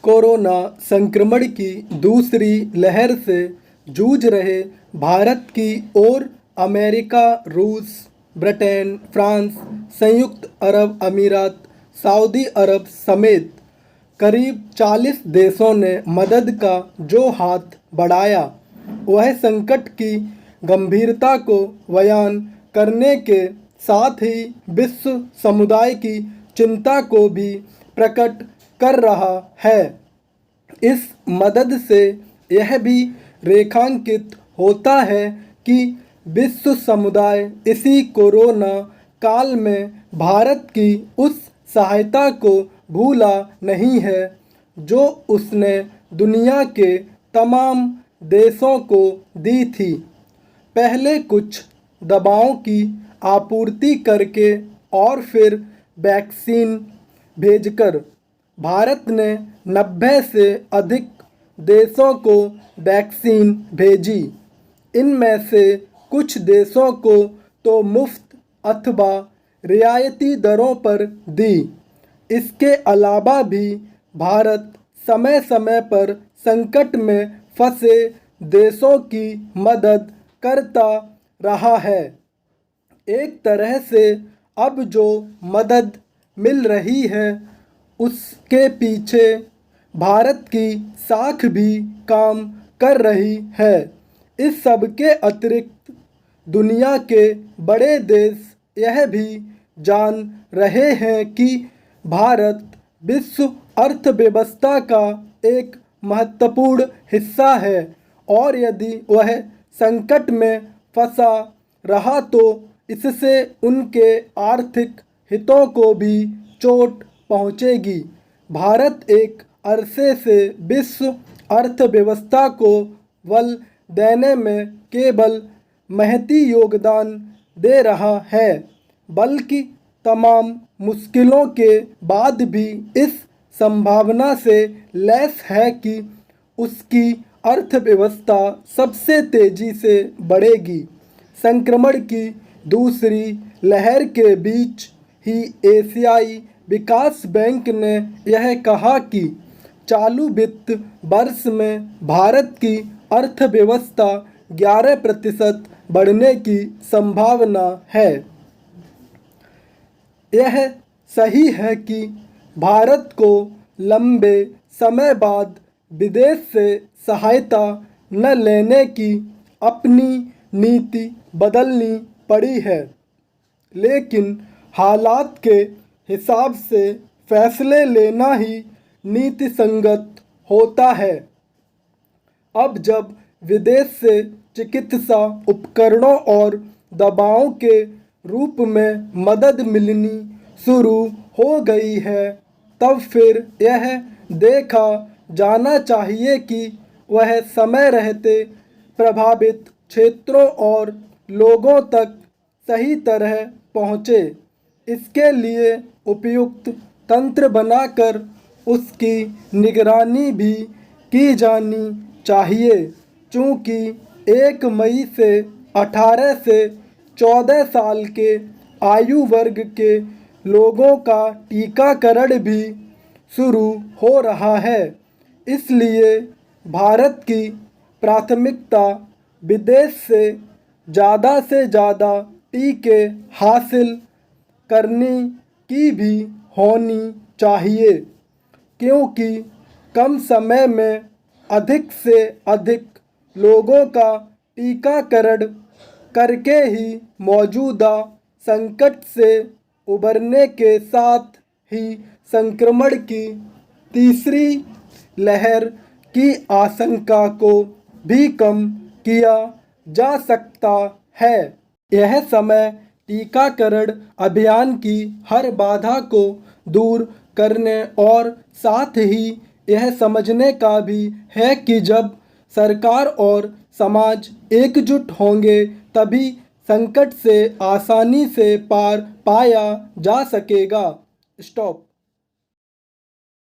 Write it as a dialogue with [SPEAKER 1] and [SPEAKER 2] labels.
[SPEAKER 1] Corona संक्रमण की दूसरी लहर से जूझ रहे भारत की ओर अमेरिका, रूस, ब्रिटेन, फ्रांस, संयुक्त अरब अमीरात, सऊदी अरब समेत करीब 40 देशों ने मदद का जो हाथ बढ़ाया, वह संकट की गंभीरता को बयान करने के साथ ही विश्व समुदाय की चिंता को भी प्रकट कर रहा है। इस मदद से यह भी रेखांकित होता है कि विश्व समुदाय इसी कोरोना काल में भारत की उस सहायता को भूला नहीं है जो उसने दुनिया के तमाम देशों को दी थी। पहले कुछ दवाओं की आपूर्ति करके और फिर वैक्सीन भेजकर भारत ने 90 से अधिक देशों को वैक्सीन भेजी। इनमें से कुछ देशों को तो मुफ्त अथवा रियायती दरों पर दी। इसके अलावा भी भारत समय समय पर संकट में फंसे देशों की मदद करता रहा है। एक तरह से अब जो मदद मिल रही है उसके पीछे भारत की साख भी काम कर रही है। इस सब के अतिरिक्त दुनिया के बड़े देश यह भी जान रहे हैं कि भारत विश्व अर्थव्यवस्था का एक महत्वपूर्ण हिस्सा है और यदि वह संकट में फंसा रहा तो इससे उनके आर्थिक हितों को भी चोट पहुंचेगी। भारत एक अरसे से विश्व अर्थव्यवस्था को बल देने में केवल महती योगदान दे रहा है, बल्कि तमाम मुश्किलों के बाद भी इस संभावना से लैस है कि उसकी अर्थव्यवस्था सबसे तेजी से बढ़ेगी। संक्रमण की दूसरी लहर के बीच ही एशियाई विकास बैंक ने यह कहा कि चालू वित्त वर्ष में भारत की अर्थव्यवस्था 11% बढ़ने की संभावना है। यह सही है कि भारत को लंबे समय बाद विदेश से सहायता न लेने की अपनी नीति बदलनी पड़ी है, लेकिन हालात के हिसाब से फैसले लेना ही नीति संगत होता है। अब जब विदेश से चिकित्सा उपकरणों और दवाओं के रूप में मदद मिलनी शुरू हो गई है, तब फिर यह देखा जाना चाहिए कि वह समय रहते प्रभावित क्षेत्रों और लोगों तक सही तरह पहुँचे। इसके लिए उपयुक्त तंत्र बनाकर उसकी निगरानी भी की जानी चाहिए। चूँकि 1 मई से 18 से 14 साल के आयु वर्ग के लोगों का टीकाकरण भी शुरू हो रहा है, इसलिए भारत की प्राथमिकता विदेश से ज़्यादा टीके हासिल करने की भी होनी चाहिए, क्योंकि कम समय में अधिक से अधिक लोगों का टीकाकरण करके ही मौजूदा संकट से उबरने के साथ ही संक्रमण की तीसरी लहर की आशंका को भी कम किया जा सकता है। यह समय टीकाकरण अभियान की हर बाधा को दूर करने और साथ ही यह समझने का भी है कि जब सरकार और समाज एकजुट होंगे तभी संकट से आसानी से पार पाया जा सकेगा। स्टॉप।